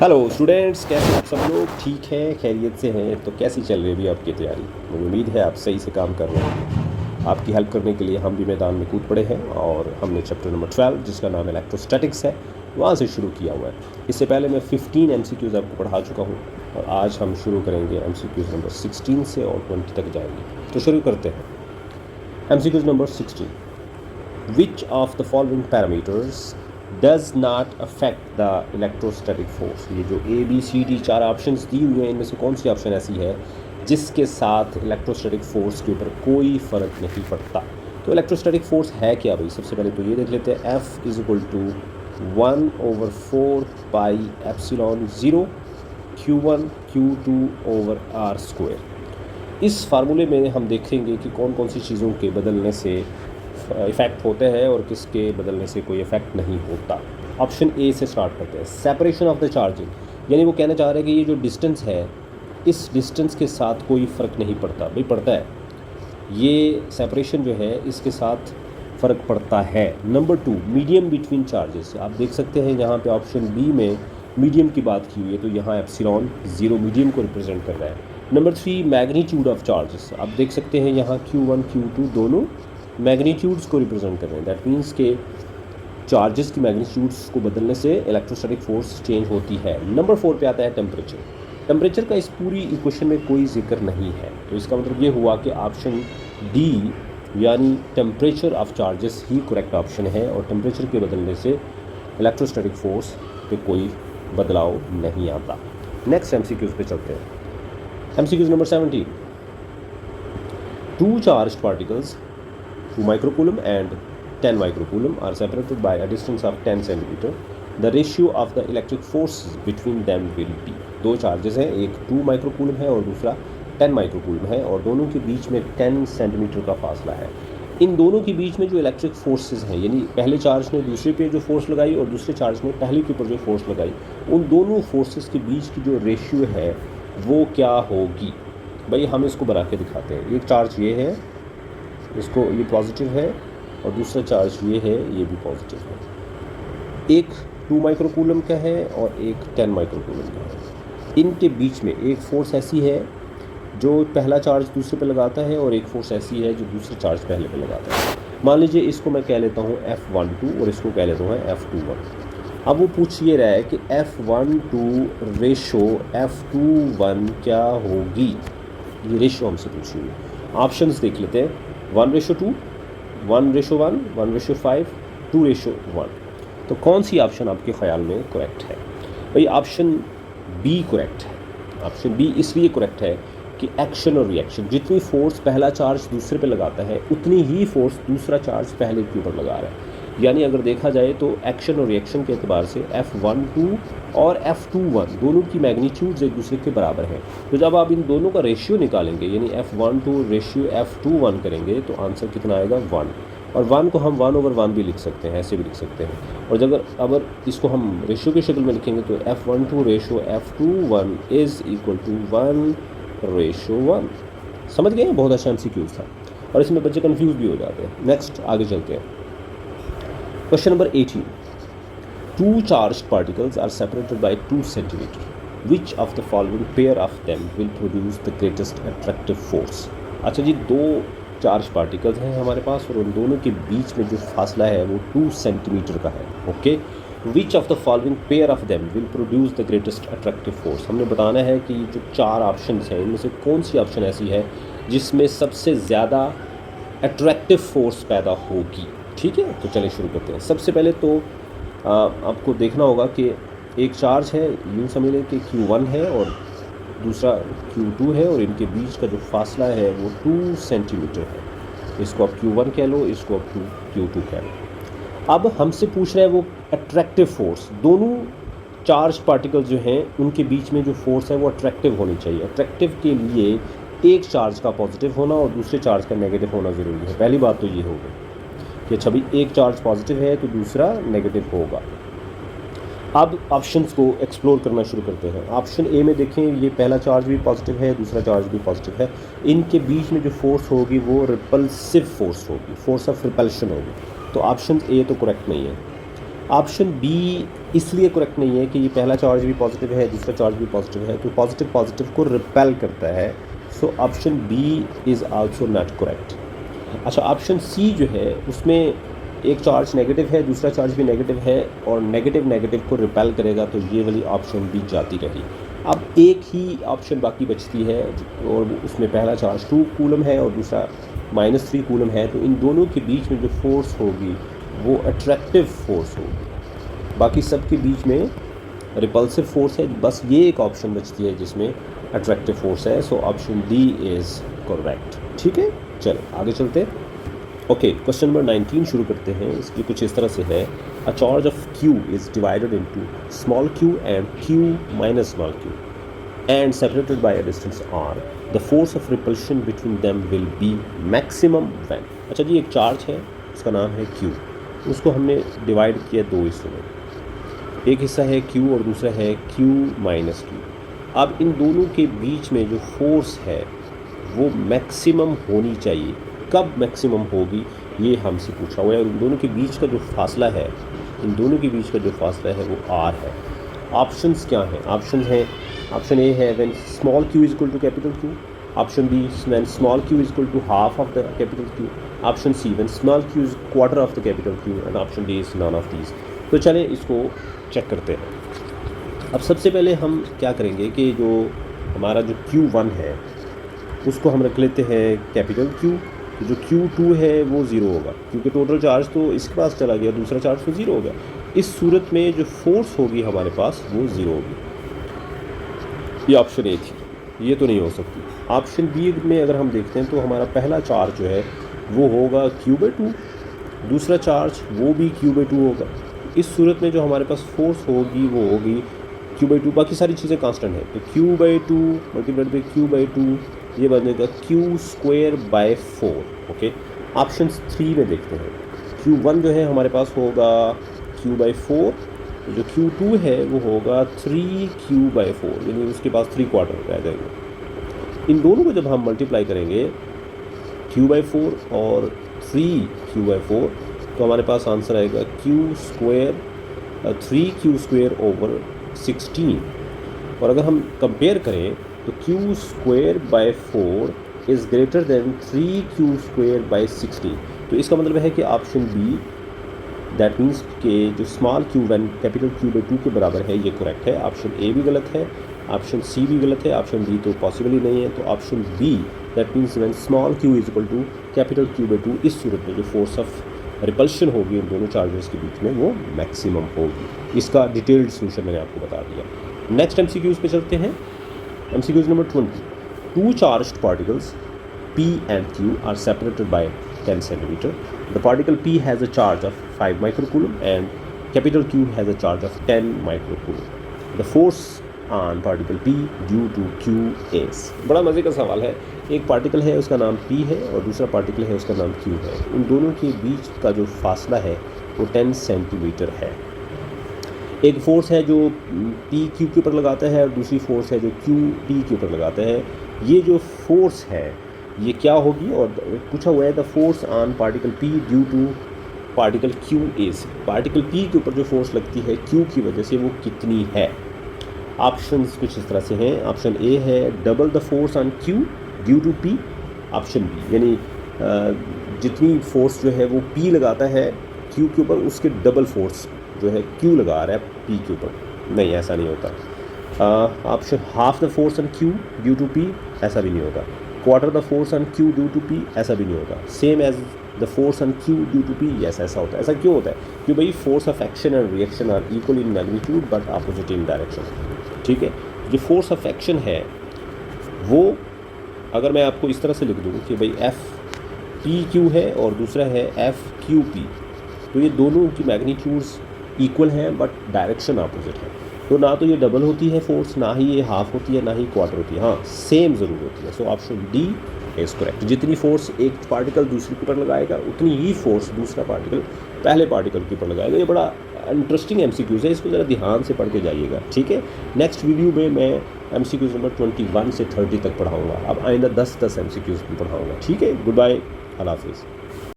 Hello students, कैसे आप सब लोग? ठीक हैं, खैरियत से हैं? तो कैसी चल रही है अभी आपकी तैयारी? मुझे उम्मीद है आप सही से काम कर रहे हैं। आपकी हेल्प करने के लिए हम भी मैदान में कूद पड़े हैं और हमने चैप्टर नंबर 12 जिसका नाम इलेक्ट्रोस्टैटिक्स है वहाँ से शुरू किया हुआ है। इससे पहले मैं 15 MCQs आपको पढ़ा चुका हूँ और आज हम शुरू करेंगे MCQs नंबर 16 से और 20 तक जाएंगे। तो शुरू करते हैं। MCQs number 16। Which of the following parameters does not affect the electrostatic force. ये जो ABCD 4 ऑप्शंस दी हुए हैं, इनमें से कौन सी ऑप्शन ऐसी है जिसके साथ इलेक्ट्रोस्टैटिक फोर्स के ऊपर कोई फ़र्क नहीं पड़ता? तो इलेक्ट्रोस्टैटिक फोर्स है क्या भाई? सबसे पहले तो ये देख लेते हैं। F is equal to 1/4 pi epsilon 0 Q1 Q2 over R square. इस फार्मूले में हम देखेंगे कि कौन कौन सी चीज़ों के बदलने से इफ़ेक्ट होते हैं और किसके बदलने से कोई इफ़ेक्ट नहीं होता। ऑप्शन ए से स्टार्ट करते हैं। सेपरेशन ऑफ द चार्जिंग, यानी वो कहना चाह रहे हैं कि ये जो डिस्टेंस है, इस डिस्टेंस के साथ कोई फ़र्क नहीं पड़ता। भाई पड़ता है, ये सेपरेशन जो है इसके साथ फ़र्क पड़ता है। Number 2, medium between charges. आप देख सकते हैं यहाँ पे ऑप्शन बी में मीडियम की बात की हुई है, तो यहाँ एप्सिलॉन 0 मीडियम को रिप्रेजेंट कर रहा है। Number 3, magnitude of charges. आप देख सकते हैं यहाँ Q1 Q2 दोनों मैग्नीट्यूड्स को रिप्रेजेंट कर रहे हैं। दैट मीन्स के चार्जेस की मैग्नीट्यूड्स को बदलने से इलेक्ट्रोस्टैटिक फोर्स चेंज होती है। नंबर 4 पे आता है टेम्परेचर। टेम्परेचर का इस पूरी इक्वेशन में कोई जिक्र नहीं है, तो इसका मतलब ये हुआ कि ऑप्शन डी यानी temperature of charges he correct option है और टेम्परेचर के बदलने से इलेक्ट्रोस्टैटिक फोर्स पे कोई बदलाव नहीं आता। नेक्स्ट MCQs पे चलते हैं। MCQs number 17। 2 charged particles 2 microcoulomb and 10 microcoulomb are separated by a distance of 10 centimeter. The ratio of the electric forces between them will be। दो चार्जेस हैं, एक 2 माइक्रोकूलम है और दूसरा 10 माइक्रोकूलम है और दोनों के बीच में 10 सेंटीमीटर का फासला है। इन दोनों के बीच में जो इलेक्ट्रिक फोर्सेस हैं, यानी पहले चार्ज ने दूसरे पे जो फोर्स लगाई और दूसरे चार्ज ने पहले के ऊपर जो फोर्स लगाई, उन दोनों फोर्सेस के बीच की जो रेशियो है वो क्या होगी? भाई हम इसको बना के दिखाते हैं। एक चार्ज ये है, इसको ये पॉजिटिव है और दूसरा चार्ज ये है, ये भी पॉजिटिव है। एक 2 माइक्रोकूलम का है और एक 10 माइक्रोकूलम का है। इनके बीच में एक फोर्स ऐसी है जो पहला चार्ज दूसरे पे लगाता है और एक फोर्स ऐसी है जो दूसरे चार्ज पहले पे लगाता है। मान लीजिए इसको मैं कह लेता हूँ F12 और इसको कह लेता हूँ F21। अब वो पूछ ये रहा है कि F12 रेशो F21 क्या होगी? ये रेशो हमसे पूछी हुई है। ऑप्शंस देख लेते हैं। 1:2, 1:1, 1:5, 2:1। तो कौन सी ऑप्शन आपके ख्याल में करेक्ट है? भाई ऑप्शन बी करेक्ट है। ऑप्शन बी इसलिए करेक्ट है कि एक्शन और रिएक्शन, जितनी फोर्स पहला चार्ज दूसरे पे लगाता है उतनी ही फोर्स दूसरा चार्ज पहले के ऊपर लगा रहा है। यानी अगर देखा जाए तो एक्शन और रिएक्शन के एतबार से F12 और F21 दोनों की मैग्नीट्यूड्स एक दूसरे के बराबर हैं। तो जब आप इन दोनों का रेशियो निकालेंगे, यानी F12 रेशियो F21 करेंगे, तो आंसर कितना आएगा? 1। और 1 को हम 1/1 भी लिख सकते हैं, ऐसे भी लिख सकते हैं। और अगर इसको हम रेशियो की शक्ल में लिखेंगे तो F12 ratio F21 is equal to 1:1। समझ गए? बहुत अच्छा MCQ था और इसमें बच्चे कंफ्यूज भी हो जाते हैं। नेक्स्ट आगे चलते हैं। Question number 18. 2 charged particles are separated by 2 centimeter. Which of the following pair of them will produce the greatest attractive force? अच्छा जी, 2 चार्ज पार्टिकल्स हैं हमारे पास और उन दोनों के बीच में जो फासला है वो 2 सेंटीमीटर का है। Okay, which of the following pair of them will produce the greatest attractive force. हमने बताना है कि जो 4 ऑप्शन हैं इनमें से कौन सी ऑप्शन ऐसी है जिसमें सबसे ज़्यादा अट्रैक्टिव फोर्स पैदा होगी। ठीक है, तो चलिए शुरू करते हैं। सबसे पहले तो आपको देखना होगा कि एक चार्ज है, यूँ समझ लें कि Q1 है और दूसरा Q2 है और इनके बीच का जो फासला है वो 2 सेंटीमीटर है। इसको आप Q1 कह लो, इसको आप Q2 कह लो। अब हमसे पूछ रहा है वो अट्रैक्टिव फोर्स। दोनों चार्ज पार्टिकल्स जो हैं उनके बीच में जो फोर्स है वो अट्रैक्टिव होनी चाहिए। अट्रैक्टिव के लिए एक चार्ज का पॉजिटिव होना और दूसरे चार्ज का नेगेटिव होना ज़रूरी है। पहली बात तो ये हो गई कि अच्छा भाई, एक चार्ज पॉजिटिव है तो दूसरा नेगेटिव होगा। अब ऑप्शंस को एक्सप्लोर करना शुरू करते हैं। ऑप्शन ए में देखें, ये पहला चार्ज भी पॉजिटिव है, दूसरा चार्ज भी पॉजिटिव है। इनके बीच में जो फोर्स होगी वो रिपल्सिव फोर्स होगी, फोर्स ऑफ रिपल्शन होगी। तो ऑप्शन ए तो करेक्ट नहीं है। ऑप्शन बी इसलिए करेक्ट नहीं है कि ये पहला चार्ज भी पॉजिटिव है, दूसरा चार्ज भी पॉजिटिव है, तो पॉजिटिव पॉजिटिव को रिपेल करता है, so option B is also not correct. अच्छा, ऑप्शन सी जो है उसमें एक चार्ज नेगेटिव है, दूसरा चार्ज भी नेगेटिव है और नेगेटिव नेगेटिव को रिपेल करेगा, तो ये वाली ऑप्शन भी जाती रही। अब एक ही ऑप्शन बाकी बचती है और उसमें पहला चार्ज 2 कूलम है और दूसरा -3 कूलम है, तो इन दोनों के बीच में जो फोर्स होगी वो अट्रैक्टिव फोर्स होगी, बाकी सब के बीच में रिपल्सिव फोर्स है, बस ये एक ऑप्शन बचती है जिसमें अट्रैक्टिव फोर्स है, so option D is correct. ठीक है, चलो आगे चलते हैं। ओके, क्वेश्चन नंबर 19 शुरू करते हैं। इसकी कुछ इस तरह से है, a charge of Q is divided into small q and Q minus small q and separated by a distance r, the force of repulsion between them will be maximum when. अच्छा जी, एक चार्ज है, उसका नाम है Q, उसको हमने divide किया दो हिस्सों में, एक हिस्सा है Q और दूसरा है Q माइनस Q। अब इन दोनों के बीच में जो फोर्स है वो मैक्सिमम होनी चाहिए, कब मैक्सिमम होगी ये हमसे पूछा हुआ है, और इन दोनों के बीच का जो फासला है, इन दोनों के बीच का जो फासला है वो r है। ऑप्शंस क्या हैं? ऑप्शन है, ऑप्शन ए है when small q is equal to capital Q, option B when small q is equal to half of the capital Q, option C when small q is quarter of the capital Q and option D is none of these. तो चलें इसको check करते हैं। अब सबसे पहले हम क्या करेंगे कि जो हमारा जो Q1 है उसको हम रख लेते हैं कैपिटल Q, तो जो Q2 है वो ज़ीरो होगा क्योंकि टोटल चार्ज तो इसके पास चला गया, दूसरा चार्ज तो ज़ीरो हो गया। इस सूरत में जो फोर्स होगी हमारे पास वो ज़ीरो होगी। ये ऑप्शन ए थी, ये तो नहीं हो सकती। ऑप्शन बी में अगर हम देखते हैं तो हमारा पहला चार्ज जो है वो होगा Q/2, दूसरा चार्ज वो भी Q/2 होगा। इस सूरत में जो हमारे पास फोर्स होगी वो होगी Q/2, बाकी सारी चीज़ें कांस्टेंट हैं, तो Q/2 मल्टीप्लाइड बाई Q/2 ये बनेगा Q²/4। ओके, ऑप्शन 3 में देखते हैं। Q1 जो है हमारे पास होगा Q/4, तो जो Q2 है वो होगा 3Q/4, यानी उसके पास 3 क्वार्टर रह जाएंगे। इन दोनों को जब हम मल्टीप्लाई करेंगे Q/4 और 3Q/4 तो हमारे पास आंसर आएगा Q², 3Q²/16। और अगर हम कंपेयर करें तो Q²/4 is greater than 3Q²/16। तो इसका मतलब है कि ऑप्शन बी, दैट मीन्स कि जो small q one capital Q/2 के बराबर है, ये करेक्ट है। ऑप्शन ए भी गलत है, ऑप्शन सी भी गलत है, ऑप्शन डी तो पॉसिबल ही नहीं है। तो option B, that means when small q is equal to capital Q/2, इस सूरत में जो फोर्स ऑफ रिपल्शन होगी उन दोनों चार्जेस के बीच में वो मैक्सिमम होगी। इसका डिटेल्ड सोल्यूशन मैंने आपको बता दिया। नेक्स्ट MCQs पे चलते हैं। MCQs number 20. Two charged particles P and Q are separated by 10 cm. The particle P has a charge of 5 microcoulomb and capital Q has a charge of 10 microcoulomb. The force on particle P due to Q is। बड़ा मज़े का सवाल है। एक particle है उसका नाम P है और दूसरा पार्टिकल है उसका नाम Q है। उन दोनों के बीच का जो फासला है वो 10 सेंटीमीटर है। एक फोर्स है जो P Q के ऊपर लगाता है और दूसरी फोर्स है जो Q P के ऊपर लगाता है। ये जो फोर्स है ये क्या होगी, और पूछा हुआ है the force on particle P due to particle Q is. Particle P के ऊपर जो फोर्स लगती है Q की वजह से वो कितनी है। ऑप्शंस कुछ इस तरह से हैं। ऑप्शन ए है double the force on Q due to P। Option B यानी जितनी फोर्स जो है वो P लगाता है Q के ऊपर उसके डबल फोर्स जो है Q लगा रहा है P के ऊपर। नहीं, ऐसा नहीं होता। Option half the force on Q due to P, ऐसा भी नहीं होता। Quarter the force on Q due to P, ऐसा भी नहीं होता। Same as the force on Q due to P, yes ऐसा होता है। ऐसा क्यों होता है? क्योंकि भाई force of action and reaction are equal in magnitude but opposite in direction. ठीक है, जो फोर्स ऑफ एक्शन है वो अगर मैं आपको इस तरह से लिख दूँ कि भाई FPQ है और दूसरा है FQP, तो ये दोनों की मैग्नीट्यूड्स इक्वल हैं बट डायरेक्शन अपोजिट है। तो ना तो ये डबल होती है फोर्स, ना ही ये हाफ होती है, ना ही क्वार्टर होती है। हाँ, सेम ज़रूर होती है। So option D is correct. जितनी फोर्स एक पार्टिकल दूसरे के ऊपर लगाएगा उतनी ही फोर्स दूसरा पार्टिकल पहले पार्टिकल के ऊपर लगाएगा। ये बड़ा इंटरेस्टिंग MCQs है, इसको ज़रा ध्यान से पढ़ के जाइएगा। ठीक है, नेक्स्ट वीडियो में मैं MCQs नंबर 21 से 30 तक पढ़ाऊँगा। अब आइंदा 10 MCQs में पढ़ाऊँगा। ठीक है, गुड बाय, अल्लाह हाफिज़।